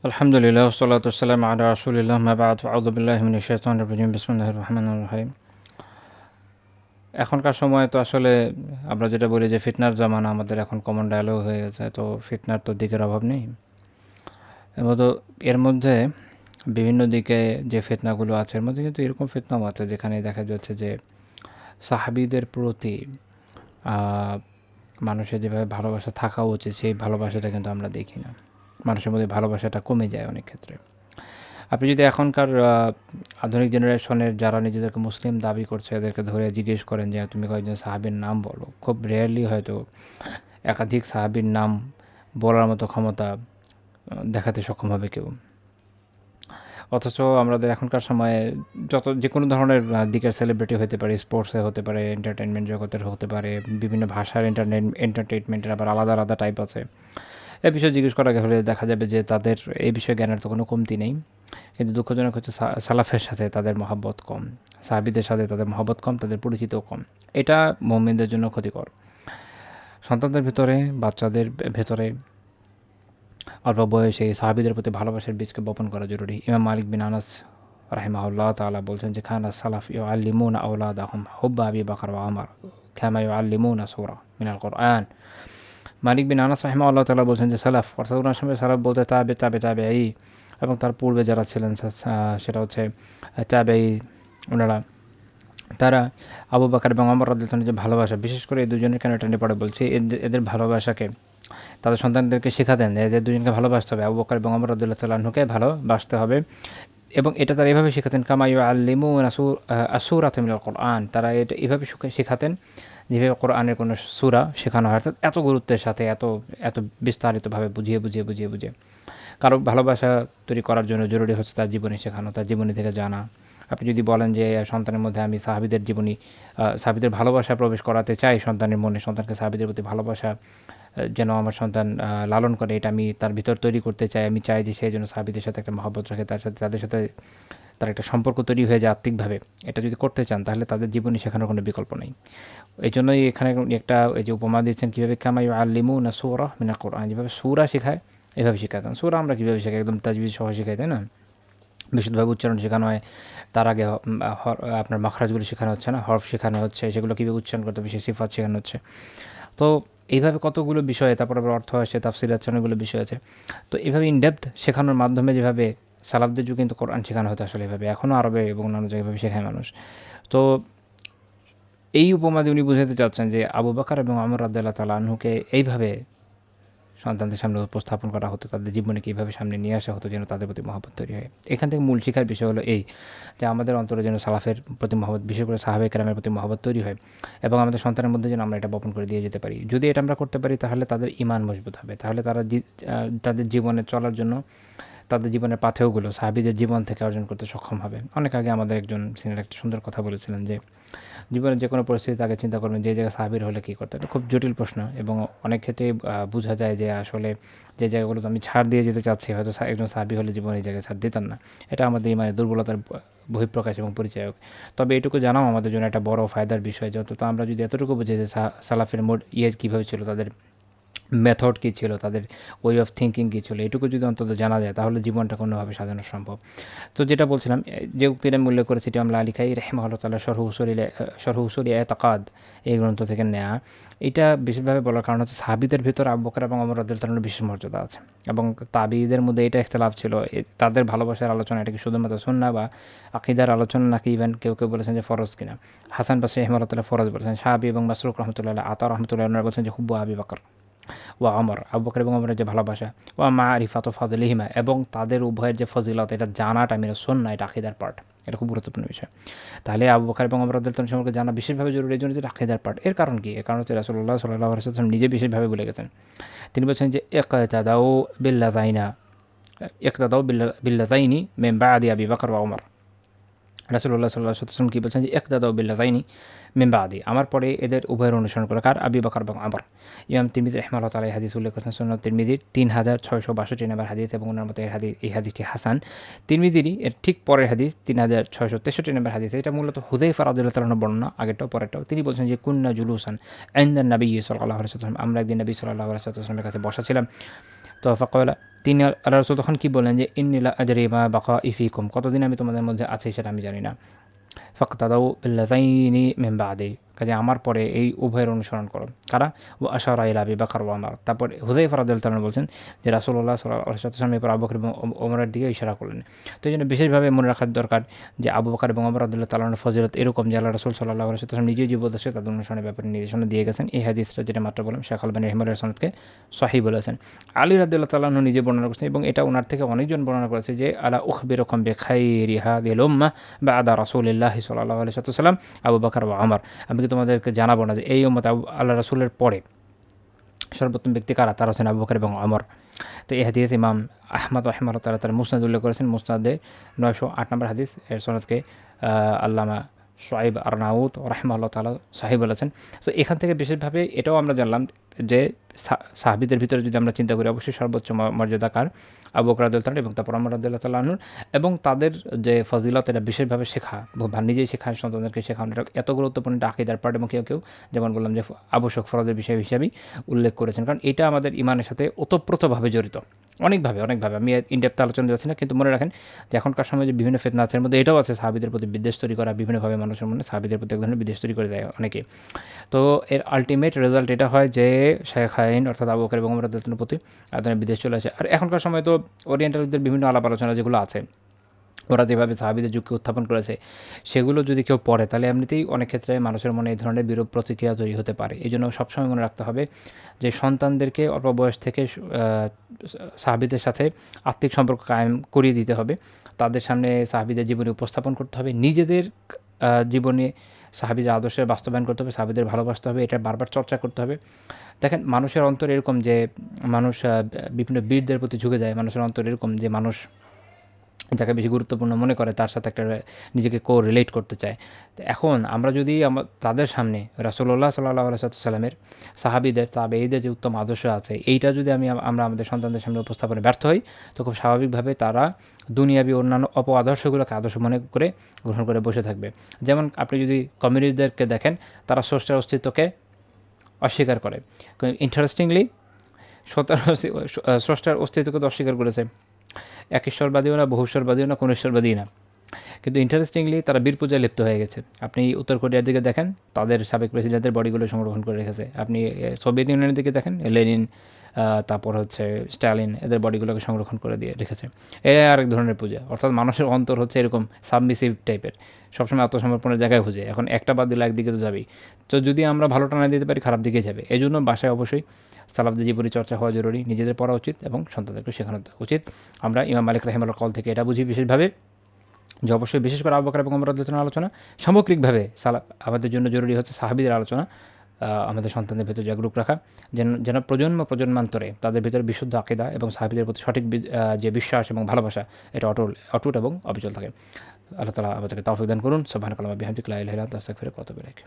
আলহামদুলিল্লাহ ওয়াসসালাতু ওয়াসসালামু আলা রাসূলিল্লাহ মা বা'দ আউযু বিল্লাহি মিনাশ শাইতানির রাজিম বিসমিল্লাহির রহমানির রহিম। এখনকার সময়ে তো আসলে আমরা যেটা বলি যে ফিতনার জামানা আমাদের এখন কমন ডায়ালগ হয়ে গেছে। তো ফিতনার তো দিকের অভাব নেই। এর মধ্যে বিভিন্ন দিকে যে ফিতনাগুলো আছে এর মধ্যে কিন্তু এরকম ফিতনাও আছে যেখানে দেখা যাচ্ছে যে সাহাবীদের প্রতি আহ, মানুষের যেভাবে ভালোবাসা থাকা উচিত সেই ভালোবাসাটা কিন্তু আমরা দেখি না। মানুষের মধ্যে ভালোবাসাটা কমে যায় অনেক ক্ষেত্রে। আপনি যদি এখনকার আধুনিক জেনারেশনের যারা নিজেদেরকে মুসলিম দাবি করছে এদেরকে ধরে জিজ্ঞেস করেন যে তুমি কয়েকজন সাহাবীর নাম বলো, খুব রেয়ারলি হয়তো একাধিক সাহাবীর নাম বলার মতো ক্ষমতা দেখাতে সক্ষম হবে কেউ। অথচ আমাদের এখনকার সময়ে যে কোনো ধরনের দিকের সেলিব্রিটি হতে পারে, স্পোর্টসে হতে পারে, এন্টারটেনমেন্ট জগতের হতে পারে, বিভিন্ন ভাষার এন্টারটেনমেন্টের আবার আলাদা আলাদা টাইপ আছে। এ বিষয়ে জিজ্ঞেস করা হলে দেখা যাবে যে তাদের এই বিষয়ে জ্ঞানের তো কোনো কমতি নেই। কিন্তু দুঃখজনক হচ্ছে সালাফের সাথে তাদের মহাব্বত কম, সাহাবীদের সাথে তাদের মহাব্বত কম, তাদের পরিচিতও কম। এটা মুমিনদের জন্য ক্ষতিকর। সন্তানদের ভিতরে, বাচ্চাদের ভেতরে অল্প বয়সে সাহাবীদের প্রতি ভালোবাসার বীজকে বপন করা জরুরি। ইমাম মালিক বিন আনাস রাহিমাহুল্লাহ তাআলা বলছেন যে খানা সালাফ ইউআল্লিমুনা আওলাদাহুম হুব্বা আবি বকর ওয়া ওমর কামা ইউআল্লিমুনা সূরা মিনাল কুরআন। মালিক বিন আনাস রাহিমাহুল্লাহ তাআলা বলছেন যে সালাফ অর্থাৎ ওনার সময় সালাফ বলতে তাবে এবং তার পূর্বে যারা ছিলেন সেটা হচ্ছে তাবেঈ, ওনারা তারা আবু বকর এবং ওমর রাদিয়াল্লাহু আনহুর যে ভালোবাসা, বিশেষ করে এই দুজনের কেন টেনে পড়ে বলছি, এদের ভালোবাসাকে তাদের সন্তানদেরকে শেখাতেন যে এদের দুজনকে ভালোবাসতে হবে, আবু বকর এবং ওমর রাদিয়াল্লাহু তাআলা আনহুকে ভালোবাসতে হবে। এবং এটা তারা এভাবে শেখাতেন কামা ইউআল্লিমুনা আসূরাতা মিনাল কুরআন, তারা এটা এভাবে শেখাতেন যেভাবে কোরআনের কোনো সূরা শেখানো হয়, অর্থাৎ এত গুরুত্বের সাথে, এত এত বিস্তারিতভাবে বুঝিয়ে কারো ভালোবাসা তৈরি করার জন্য জরুরি হচ্ছে তার জীবনী শেখানো, তার জীবনী থেকে জানা। আপনি যদি বলেন যে সন্তানের মধ্যে আমি সাহাবীদের জীবনী, সাহাবীদের ভালোবাসা প্রবেশ করাতে চাই সন্তানের মনে, সন্তানকে সাহাবীদের প্রতি ভালোবাসা যেন আমার সন্তান লালন করে, এটা আমি তার ভিতর তৈরি করতে চাই। আমি চাই যে সে যেন সাহাবীদের সাথে একটা মহব্বত রাখে, তাদের সাথে তার একটা সম্পর্ক তৈরি হয়ে যায় আত্মিকভাবে। এটা যদি করতে চান তাহলে তাদের জীবনী শেখানোর কোনো বিকল্প নেই। এই জন্যই এখানে একটা এই যে উপমা দিচ্ছেন কীভাবে কামা ইউআল্লিমুনা সূরা মিনাল কুরআন, যেভাবে সূরা শেখায় এভাবে শেখাতেন। সূরা আমরা কীভাবে শেখাই, একদম তাজবিদ সহ শেখাই, তাই না? বিশুদ্ধভাবে উচ্চারণ শেখানো হয়। তার আগে আপনার মাখরাজগুলো শেখানো হচ্ছে না, হরফ শেখানো হচ্ছে, সেগুলো কীভাবে উচ্চারণ করতে হবে, সে সিফাত শেখানো হচ্ছে। তো এইভাবে কতগুলো বিষয়, তারপর আবার অর্থ আসে, তাফসির আছে, অনেকগুলো বিষয় আছে। তো এভাবে ইনডেপথ শেখানোর মাধ্যমে যেভাবে সালাফদের যুগে কিন্তু কোরআন শেখানো হতো আসলে এভাবে, এখনও আরবে এবং অন্যান্য জায়গায় এভাবে শেখায় মানুষ। তো এই উপমা দিয়ে উনি বুঝাতে চাচ্ছেন যে আবু বকর এবং ওমর রাদিয়াল্লাহু তাআলা আনহুকে এইভাবে সন্তানদের সামনে উপস্থাপন করা হতো, তাদের জীবনে কীভাবে সামনে নিয়ে আসা হতো যেন তাদের প্রতি মহব্বত তৈরি হয়। এখান থেকে মূল শিক্ষার বিষয় হলো এই, যে আমাদের অন্তরে যেন সালাফের প্রতি মহব্বত, বিশেষ করে সাহাবায়ে কেরামের প্রতি মহব্বত তৈরি হয় এবং আমাদের সন্তানের মধ্যে যেন আমরা এটা বপন করে দিয়ে যেতে পারি। যদি এটা আমরা করতে পারি তাহলে তাদের ঈমান মজবুত হবে, তাহলে তারা তাদের জীবনে চলার জন্য তাদের জীবনের পাথেয়গুলো সাহাবীদের জীবন থেকে অর্জন করতে সক্ষম হবে। অনেক আগে আমাদের একজন সিনিয়র একটা সুন্দর কথা বলেছিলেন যে জীবনের যে কোনো পরিস্থিতিতে আগে চিন্তা করবেন যে জায়গায় সাহাবীর হলে কী করতে। এটা খুব জটিল প্রশ্ন এবং অনেক ক্ষেত্রে বোঝা যায় যে আসলে যে জায়গাগুলোতে আমি ছাড় দিয়ে যেতে চাচ্ছি হয়তো একজন সাহাবী হলে জীবনে এই জায়গায় ছাড় দিতাম না। এটা আমাদের ইমানের দুর্বলতার বহিঃপ্রকাশ এবং পরিচায়ক। তবে এটুকু জানাও আমাদের জন্য একটা বড় ফায়দার বিষয় যে অন্তত আমরা যদি এতটুকু বুঝি যে সালাফের কীভাবে ছিল, তাদের মেথড কী ছিল, তাদের ওয়ে অফ থিঙ্কিং কী ছিল, এটুকু যদি অন্তত জানা যায় তাহলে জীবনটা কোনোভাবে সাজানো সম্ভব। তো যেটা বলছিলাম, যে উক্তিটা আমি উল্লেখ করেছি এটি আমলা আলী খাই রাহিমাহুল্লাহ তাআলা শরহ উসুল এতেকাদ এই গ্রন্থ থেকে নেয়া। এটা বিশেষভাবে বলার কারণ হচ্ছে সাহাবীদের ভিতরে আবু বকর এবং ওমর রাদিয়াল্লাহু তাআলার বিশেষ মর্যাদা আছে এবং তাবিঈদের মধ্যে এটা ইখতিলাফ ছিল তাদের ভালোবাসার আলোচনা এটা কি শুধুমাত্র সুন্নাহ বা আকীদার আলোচনা নাকি ইভেন কেউ বলেছেন যে ফরজ কিনা। হাসান বসরি রাহিমাহুল্লাহ তাআলা ফরজ বলেছেন, শাহবি এবং মাসরুক রাহমাতুল্লাহ আলাইহি, আতা রাহমাতুল্লাহ আলাইহি বলেছেন যে হুব্বু আবি বকর ওয়া ওমর, আবু বকর এবং ওমরের যে ভালোবাসা, ওয়া মারিফাতু ফাদলিহিমা, এবং তাদের উভয়ের যে ফজিলত এটা জানাটা মিনাস সুন্নাহ, এটা আকীদার পার্ট। এটা খুব গুরুত্বপূর্ণ বিষয়। তাহলে আবু বকর এবং ওমর রাদিয়াল্লাহু তাআলা সম্পর্কে জানা বিশেষভাবে জরুরি, এই জন্য যে আকীদার পার্ট। এর কারণ কি? এর কারণ হচ্ছে রাসূলুল্লাহ সাল্লাল্লাহু আলাইহি ওয়াসাল্লাম নিজে বিশেষভাবে বলে গেছেন। তিনি বলছেন যে ইকতাদাউ বিল্লাযাইনি মিন বা'দি আবি বকর ওয়া ওমর। রাসূলুল্লাহ সাল্লাল্লাহু আলাইহি ওয়াসাল্লাম কি বলছেন যে ইকতাদাউ বিল্লাযাইনি মিন বা'দি, আমার পরে এদের উভয়ের অনুসরণ করে। কার? আবি বকর এবং ওমর। ইমাম তিরমিজি রাহিমাহুল্লাহ তাআলা এই হাদিস উল্লেখ করেছেন সুনান তিরমিজির 3662 নম্বর হাদিস এবং ওনার মতে এই হাদিসটি হাসান। তিরমিজিরই এর ঠিক পরের হাদিস 3663 নম্বর হাদিস। এটা মূলত হুযায়ফা রাদিয়াল্লাহু তাআলার বর্ণনা, আগেরটাও পরেরটাও। তিনি বলছেন যে কুন্না জুলুসান ইনদান নবী সাল্লাল্লাহু আলাইহি ওয়াসাল্লাম, আমরা একদিন নবী সাল্লাল্লাহু আলাইহি ওয়াসাল্লামের কাছে বসা ছিলাম। তো ফাকালা তিনি আল্লাহ রাসূল তখন কি বললেন যে ইন্নী লা আদরি মা বাকাই ফিকুম, কতদিন আমি তোমাদের মধ্যে আছি সেটা আমি জানি না। ফাকতাদাউ বিল্লাযাইনি মিন বাদি, কাজে আমার পরে এই উভয়ের অনুসরণ করো। কারা? ও আশারা ইলা আবি বকর ওয়া ওমর। তারপর হুযায়ফা রাদিয়াল্লাহু তাআলা বলছেন যে রাসূলুল্লাহ সাল্লাল্লাহু আলাইহি ওয়াসাল্লাম এরপর আবু বকর এবং ওমরের দিকে ইশারা করলেন। তো এই জন্য বিশেষভাবে মনে রাখার দরকার যে আবু বকর এবং ওমর রাদিয়াল্লাহু তাআলার ফজিলত এরকম যে আল্লাহ রাসূল সাল্লাল্লাহু আলাইহি ওয়াসাল্লাম নিজেই জীবদ্দশে তাদের অনুসরণের ব্যাপারে নির্দেশনা দিয়ে গেছেন। এই হাদিসটা যেটা মাত্র বললাম শেখ আলবানী রাহিমাহুল্লাহ সনদকে সহিহ বলেছেন। আলী রাদিয়াল্লাহু তাআলা আনহু নিজে বর্ণনা করেছেন এবং এটা ওনার থেকে অনেকজন বর্ণনা করেছে যে আলা উখবিরুকুম বিখাইরি হাযিহিল উম্মাহ বা'দা রাসূলিল্লাহি সাল্লাল্লাহু আলাইহি ওয়াসাল্লাম আবু বকর ওয়া ওমর। আমি কি তোমাদেরকে জানাবো না যে এই উম্মত আল্লাহ রাসূলের পরে সর্বোত্তম ব্যক্তি কারা? তারা হচ্ছেন আবু বকর এবং ওমর। তো এই হাদিস ইমাম আহমদ রাহিমাহুল্লাহ তাআলা তার মুসনাদ উল্লেখ করেছেন। মুসনাদে 908 নম্বর হাদিস। এর সনদকে আল্লামা শুআইব আরনাউত রাহিমাহুল্লাহ তাআলা সহিহ বলেছেন। তো এখান থেকে বিশেষভাবে এটাও আমরা জানলাম যে সাহাবীদের ভিতরে যদি আমরা চিন্তা করি অবশ্যই সর্বোচ্চ মর্যাদা কার? আবু বকর রাদিয়াল্লাহু তাআলা এবং তারপর ওমর রাদিয়াল্লাহু তাআলা আনহু, এবং তাদের যে ফজিলত এটা বিশেষভাবে শেখা বা নিজেই শেখায় সন্তানদেরকে শেখানো এটা এত গুরুত্বপূর্ণ একটা আকীদার পার্ট, এবং কেউ যেমন বললাম যে আবশ্যক ফরজের বিষয় হিসাবেই উল্লেখ করেছেন, কারণ এটা আমাদের ইমানের সাথে ওতপ্রোতভাবে জড়িত অনেকভাবে। আমি ইনডেপথ আলোচনা যাচ্ছি না, কিন্তু মনে রাখেন যে এখনকার সময় যে বিভিন্ন ফিতনা আছে এর মধ্যে এটাও আছে সাহাবীদের প্রতি বিদ্বেষ তৈরি করা, বিভিন্নভাবে মানুষের মনে সাহাবীদের প্রতি এক ধরনের বিদ্বেষ তৈরি করে দেয় অনেকে। তো এর আলটিমেট রেজাল্ট এটা হয় যে শায়খাইন অর্থাৎ আবু বকর এবং ওমর রাদিয়াল্লাহু প্রতি এক বিদেশ চলে আসে। আর এখনকার সময় তো ওরিয়েন্টালদের বিভিন্ন আলাপ আলোচনা যেগুলো আছে ওরা যেভাবে সাহাবীদের যুগকে উত্থাপন করেছে সেগুলো যদি কেউ পড়ে তাহলে এমনিতেই অনেক ক্ষেত্রে মানুষের মনে এই ধরনের বিরূপ প্রতিক্রিয়া তৈরি হতে পারে। এই জন্য সবসময় মনে রাখতে হবে যে সন্তানদেরকে অল্প বয়স থেকে সাহাবীদের সাথে আত্মিক সম্পর্ক কায়েম করিয়ে দিতে হবে, তাদের সামনে সাহাবীদের জীবনী উপস্থাপন করতে হবে, নিজেদের জীবনে সাহাবীদের আদর্শের বাস্তবায়ন করতে হবে, সাহাবীদের ভালোবাসতে হবে, এটা বারবার চর্চা করতে হবে। দেখেন মানুষের অন্তর এরকম যে মানুষ বিভিন্ন বীরদের প্রতি ঝুঁকে যায়, মানুষের অন্তর এরকম যে মানুষ যাকে বেশি গুরুত্বপূর্ণ মনে করে তার সাথে একটা নিজেকে রিলেট করতে চায়। তো এখন আমরা যদি তাদের সামনে রাসূলুল্লাহ সাল্লাল্লাহু আলাইহি ওয়াসাল্লামের সাহাবীদের তাবেঈদের যে উত্তম আদর্শ আছে এইটা যদি আমরা আমাদের সন্তানদের সামনে উপস্থাপনে ব্যর্থ হই তো খুব স্বাভাবিকভাবে তারা দুনিয়াবি অন্যান্য আদর্শগুলোকে আদর্শ মনে করে গ্রহণ করে বসে থাকবে। যেমন আপনি যদি কমিউনিস্টদেরকে দেখেন, তারা স্রষ্টার অস্তিত্বকে অস্বীকার করে। ইন্টারেস্টিংলি স্রষ্টার অস্তিত্বকে তো অস্বীকার করেছে, এক ঈশ্বরবাদীও না, বহুশ্বরবাদীও না, কোনো ঈশ্বরবাদী না, কিন্তু ইন্টারেস্টিংলি তারা বীর পূজায় লিপ্ত হয়ে গেছে। আপনি উত্তর কোরিয়ার দিকে দেখেন, তাদের সাবেক প্রেসিডেন্টের বডিগুলো সংরক্ষণ করে রেখেছে। আপনি সোভিয়েত ইউনিয়নের দিকে দেখেন, লেনিন, তারপর হচ্ছে স্ট্যালিন, এদের বডিগুলোকে সংরক্ষণ করে দিয়ে রেখেছে। এরা আরেক ধরনের পূজা, অর্থাৎ মানুষের অন্তর হচ্ছে এরকম সাবমিসিভ টাইপের, সবসময় আত্মসমর্পণের জায়গায় খুঁজে। এখন একটা বাদ দিলে একদিকে তো যাবেই। তো যদি আমরা ভালোটা না দিতে পারি খারাপ দিকে যাবে। এই জন্য বাসায় অবশ্যই সালাফদের জীবনী চর্চা হওয়া জরুরি, নিজেদের পড়া উচিত এবং সন্তানদেরকে শেখানো উচিত। আমরা ইমাম মালিক রাহিমাহুল্লাহ কল থেকে এটা বুঝি বিশেষভাবে যে অবশ্যই বিশেষ করে আবু বকর এবং ওমর রাদিয়াল্লাহু আলোচনা সামগ্রিকভাবে আমাদের জন্য জরুরি হচ্ছে সাহাবীদের আলোচনা আমাদের সন্তানদের ভেতর জাগরুক রাখা, যেন প্রজন্মান্তরে তাদের ভেতরে বিশুদ্ধ আকীদা এবং সাহাবীদের প্রতি সঠিক যে বিশ্বাস এবং ভালোবাসা এটা অটুট এবং অবিচল থাকে। আল্লাহ তাআলা আমাদেরকে তৌফিক দান করুন। সুবহানাকাল্লাহি ওয়া বিহামদিহি লা ইলাহা ইল্লা আনতা আস্তাগফিরুকা ওয়া আতুবু ইলাইক।